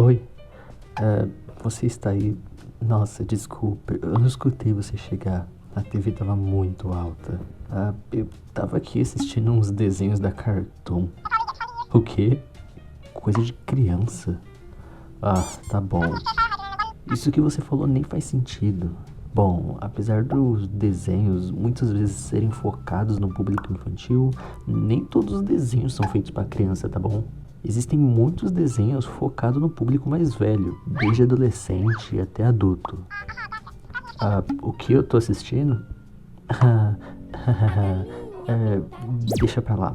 Oi, você está aí? Nossa, desculpa, eu não escutei você chegar. A TV tava muito alta. Eu tava aqui assistindo uns desenhos da Cartoon. O quê? Coisa de criança? Ah, tá bom. Isso que você falou nem faz sentido. Bom, apesar dos desenhos muitas vezes serem focados no público infantil, nem todos os desenhos são feitos para criança, tá bom? Existem muitos desenhos focados no público mais velho, desde adolescente até adulto. O que eu tô assistindo? É, deixa pra lá.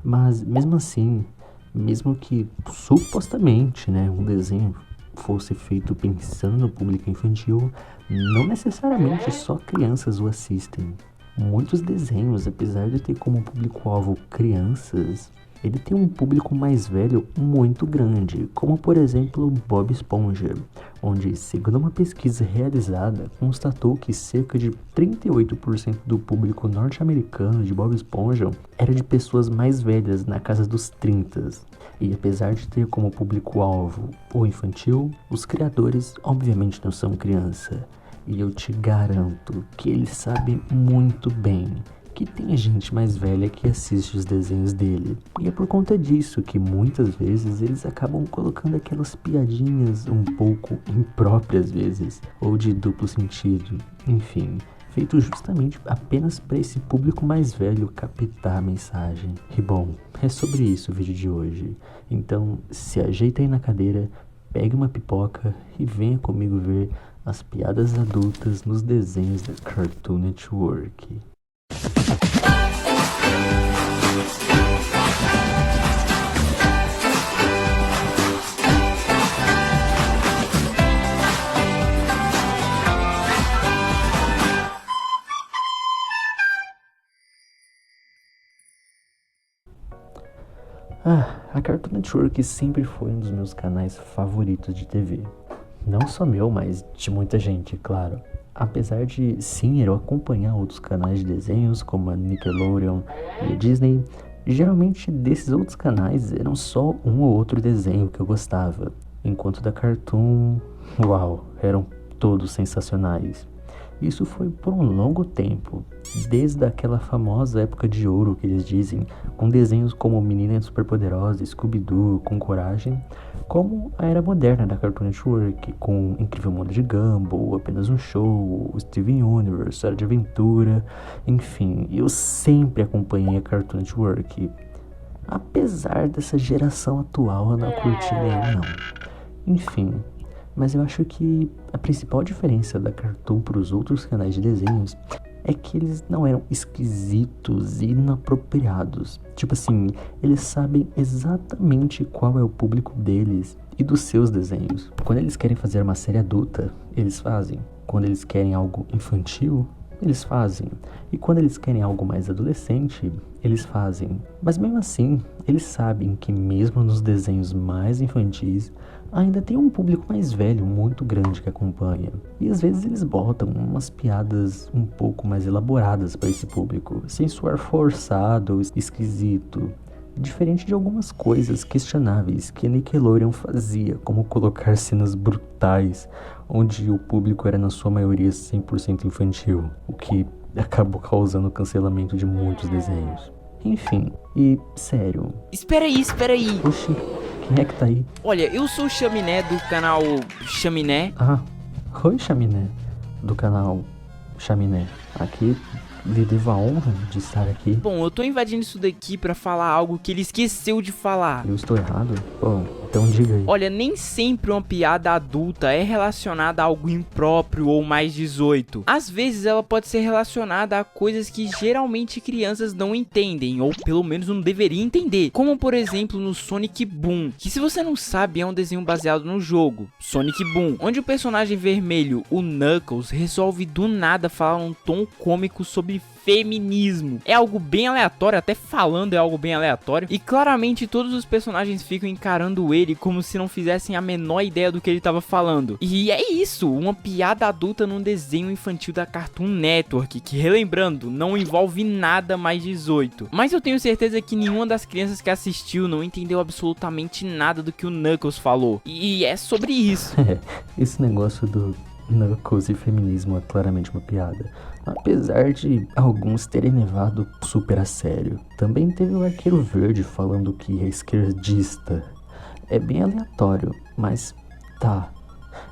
Mas mesmo assim, mesmo que supostamente, né, um desenho fosse feito pensando no público infantil, não necessariamente só crianças o assistem. Muitos desenhos, apesar de ter como público-alvo crianças, ele tem um público mais velho muito grande, como por exemplo Bob Esponja, onde, segundo uma pesquisa realizada, constatou que cerca de 38% do público norte-americano de Bob Esponja era de pessoas mais velhas, na casa dos 30. E apesar de ter como público-alvo o infantil, os criadores obviamente não são criança. E eu te garanto que eles sabem muito bem que tem gente mais velha que assiste os desenhos dele. E é por conta disso que muitas vezes eles acabam colocando aquelas piadinhas um pouco impróprias às vezes, ou de duplo sentido, enfim, feito justamente apenas para esse público mais velho captar a mensagem. E bom, é sobre isso o vídeo de hoje. Então, se ajeita aí na cadeira, pegue uma pipoca e venha comigo ver as piadas adultas nos desenhos da Cartoon Network. A Cartoon Network sempre foi um dos meus canais favoritos de TV. Não só meu, mas de muita gente, claro. Apesar de, sim, eu acompanhar outros canais de desenhos, como a Nickelodeon e a Disney, geralmente desses outros canais eram só um ou outro desenho que eu gostava. Enquanto da Cartoon, uau, eram todos sensacionais. Isso foi por um longo tempo, desde aquela famosa época de ouro que eles dizem, com desenhos como Menina Superpoderosa, Scooby-Doo, com Coragem, como a era moderna da Cartoon Network, com Incrível Mundo de Gumball, Apenas um Show, Steven Universe, Hora de Aventura, enfim, eu sempre acompanhei a Cartoon Network. Apesar dessa geração atual eu não curti nem não. Enfim, mas eu acho que a principal diferença da Cartoon para os outros canais de desenhos é que eles não eram esquisitos e inapropriados. Tipo assim, eles sabem exatamente qual é o público deles e dos seus desenhos. Quando eles querem fazer uma série adulta, eles fazem. Quando eles querem algo infantil, eles fazem. E quando eles querem algo mais adolescente, eles fazem. Mas mesmo assim, eles sabem que mesmo nos desenhos mais infantis, ainda tem um público mais velho muito grande que acompanha. E às vezes eles botam umas piadas um pouco mais elaboradas para esse público, sem soar forçado ou esquisito. Diferente de algumas coisas questionáveis que a Nickelodeon fazia, como colocar cenas brutais, onde o público era na sua maioria 100% infantil, o que acabou causando o cancelamento de muitos desenhos. Enfim, e sério... Espera aí. Oxi, quem é que tá aí? Olha, eu sou o Chaminé do canal Chaminé. Oi Chaminé, do canal Chaminé. Aqui lhe devo a honra de estar aqui. Bom, eu tô invadindo isso daqui pra falar algo que ele esqueceu de falar. Eu estou errado? Bom, então diga aí. Olha, nem sempre uma piada adulta é relacionada a algo impróprio ou mais 18. Às vezes ela pode ser relacionada a coisas que geralmente crianças não entendem, ou pelo menos não deveriam entender. Como por exemplo no Sonic Boom, que se você não sabe é um desenho baseado no jogo Sonic Boom, onde o personagem vermelho, o Knuckles, resolve do nada falar um tom cômico sobre feminismo. É algo bem aleatório, até falando é algo bem aleatório, e claramente todos os personagens ficam encarando ele como se não fizessem a menor ideia do que ele tava falando. E é isso, uma piada adulta num desenho infantil da Cartoon Network, que, relembrando, não envolve nada mais 18. Mas eu tenho certeza que nenhuma das crianças que assistiu não entendeu absolutamente nada do que o Knuckles falou. E é sobre isso. Esse negócio do Knuckles e feminismo é claramente uma piada, apesar de alguns terem levado super a sério. Também teve o Arqueiro Verde falando que é esquerdista. É bem aleatório, mas tá.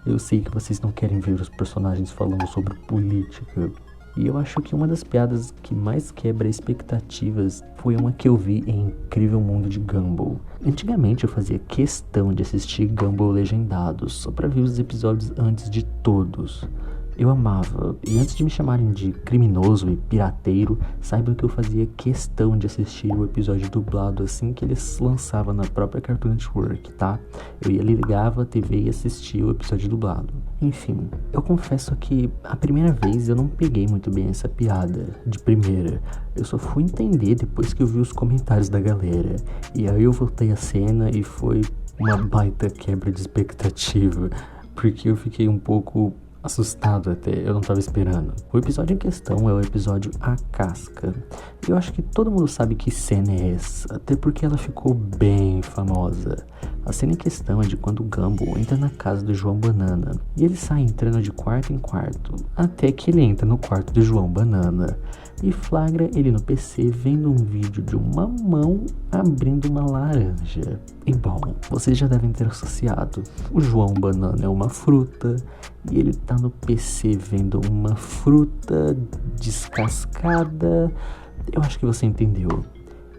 Eu sei que vocês não querem ver os personagens falando sobre política. E eu acho que uma das piadas que mais quebra expectativas foi uma que eu vi em Incrível Mundo de Gumball. Antigamente eu fazia questão de assistir Gumball legendado, só pra ver os episódios antes de todos. Eu amava, e antes de me chamarem de criminoso e pirateiro, saibam que eu fazia questão de assistir o episódio dublado assim que eles lançavam na própria Cartoon Network, tá? Eu ligava a TV e assistia o episódio dublado. Enfim, eu confesso que a primeira vez eu não peguei muito bem essa piada, de primeira. Eu só fui entender depois que eu vi os comentários da galera. E aí eu voltei a cena e foi uma baita quebra de expectativa, porque eu fiquei um pouco assustado até, eu não tava esperando. O episódio em questão é o episódio A Casca. Eu acho que todo mundo sabe que cena é essa, até porque ela ficou bem famosa. A cena em questão é de quando o Gumball entra na casa do João Banana, e ele sai entrando de quarto em quarto, até que ele entra no quarto do João Banana e flagra ele no PC vendo um vídeo de uma mão abrindo uma laranja. E bom, vocês já devem ter associado. O João Banana é uma fruta e ele tá no PC vendo uma fruta descascada. Eu acho que você entendeu.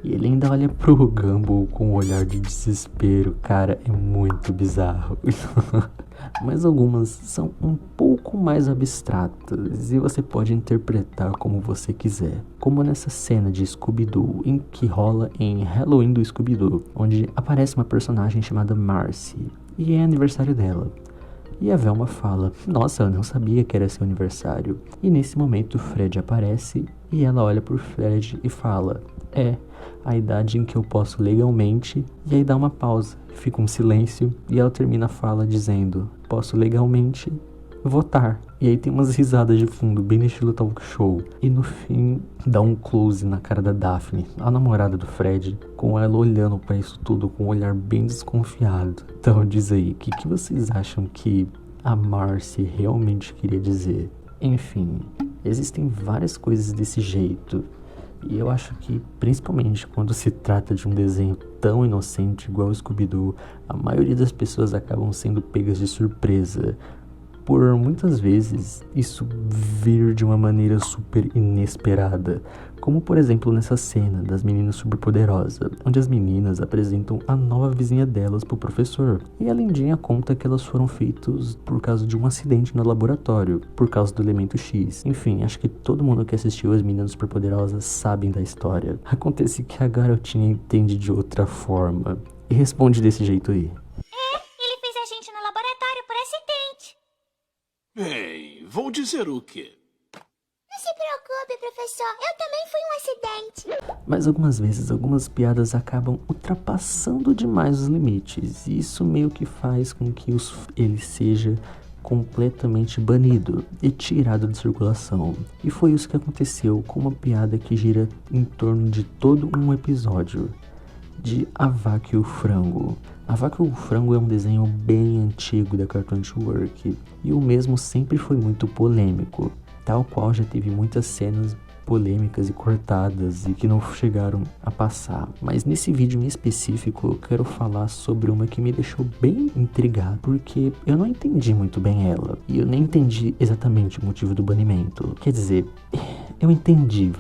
E ele ainda olha pro Gumball com um olhar de desespero. Cara, é muito bizarro. Mas algumas são um pouco mais abstratas e você pode interpretar como você quiser. Como nessa cena de Scooby-Doo, em que rola em Halloween do Scooby-Doo, onde aparece uma personagem chamada Marcy, e é aniversário dela. E a Velma fala: nossa, eu não sabia que era seu aniversário. E nesse momento o Fred aparece e ela olha pro Fred e fala: é a idade em que eu posso legalmente. E aí dá uma pausa, fica um silêncio e ela termina a fala dizendo: posso legalmente votar. E aí tem umas risadas de fundo, bem no estilo talk show. E no fim dá um close na cara da Daphne, a namorada do Fred, com ela olhando pra isso tudo com um olhar bem desconfiado. Então diz aí, o que vocês acham que a Marcy realmente queria dizer? Enfim, existem várias coisas desse jeito. E eu acho que, principalmente quando se trata de um desenho tão inocente igual o Scooby-Doo, a maioria das pessoas acabam sendo pegas de surpresa. Por muitas vezes isso vir de uma maneira super inesperada, como por exemplo nessa cena das meninas superpoderosas, onde as meninas apresentam a nova vizinha delas pro professor, e a Lindinha conta que elas foram feitas por causa de um acidente no laboratório, por causa do elemento X. Enfim, acho que todo mundo que assistiu as meninas superpoderosas sabem da história. Acontece que a garotinha entende de outra forma e responde desse jeito aí: ele fez a gente no laboratório por acidente. Bem, vou dizer o quê? Não se preocupe, professor. Eu também fui um acidente. Mas algumas vezes, algumas piadas acabam ultrapassando demais os limites. E isso meio que faz com que ele seja completamente banido e tirado de circulação. E foi isso que aconteceu com uma piada que gira em torno de todo um episódio de A Vaca e o Frango. A Vaca e o Frango é um desenho bem antigo da Cartoon Network e o mesmo sempre foi muito polêmico, tal qual já teve muitas cenas polêmicas e cortadas e que não chegaram a passar. Mas nesse vídeo em específico eu quero falar sobre uma que me deixou bem intrigado, porque eu não entendi muito bem ela e eu nem entendi exatamente o motivo do banimento. Quer dizer, eu entendi,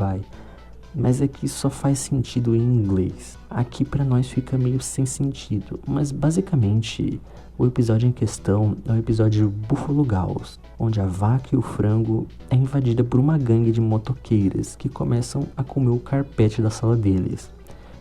mas é que só faz sentido em inglês. Aqui pra nós fica meio sem sentido. Mas basicamente o episódio em questão é o episódio Buffalo Gals, onde a vaca e o frango é invadida por uma gangue de motoqueiras que começam a comer o carpete da sala deles.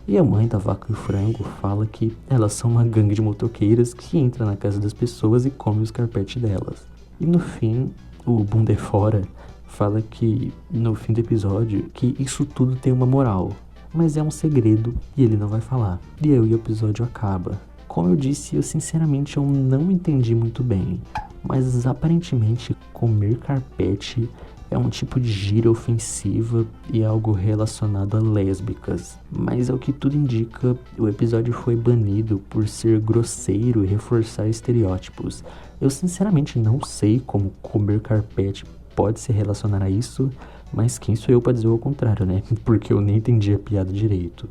E a mãe da vaca e o frango fala que elas são uma gangue de motoqueiras que entra na casa das pessoas e come os carpetes delas. E no fim, o Bundefora fala que, no fim do episódio, que isso tudo tem uma moral, mas é um segredo e ele não vai falar. E aí o episódio acaba. Como eu disse, eu sinceramente não entendi muito bem, mas aparentemente comer carpete é um tipo de gíria ofensiva e algo relacionado a lésbicas. Mas ao que tudo indica, o episódio foi banido por ser grosseiro e reforçar estereótipos. Eu sinceramente não sei como comer carpete pode se relacionar a isso, mas quem sou eu para dizer o contrário, né? Porque eu nem entendi a piada direito.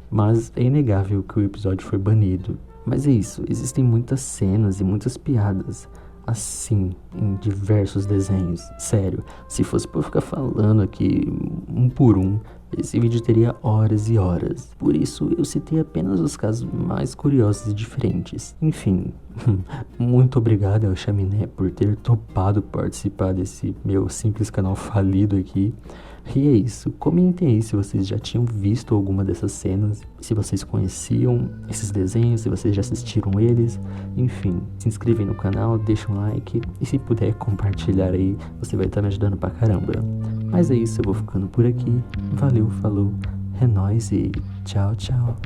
Mas é inegável que o episódio foi banido. Mas é isso, existem muitas cenas e muitas piadas assim em diversos desenhos. Sério, se fosse pra eu ficar falando aqui um por um, esse vídeo teria horas e horas. Por isso eu citei apenas os casos mais curiosos e diferentes. Enfim, muito obrigado ao Chaminé por ter topado participar desse meu simples canal falido aqui. E é isso, comentem aí se vocês já tinham visto alguma dessas cenas, se vocês conheciam esses desenhos, se vocês já assistiram eles. Enfim, se inscrevem no canal, deixa um like e se puder compartilhar aí, você vai estar me ajudando pra caramba. Mas é isso, eu vou ficando por aqui. Valeu, falou, é nóis e tchau, tchau.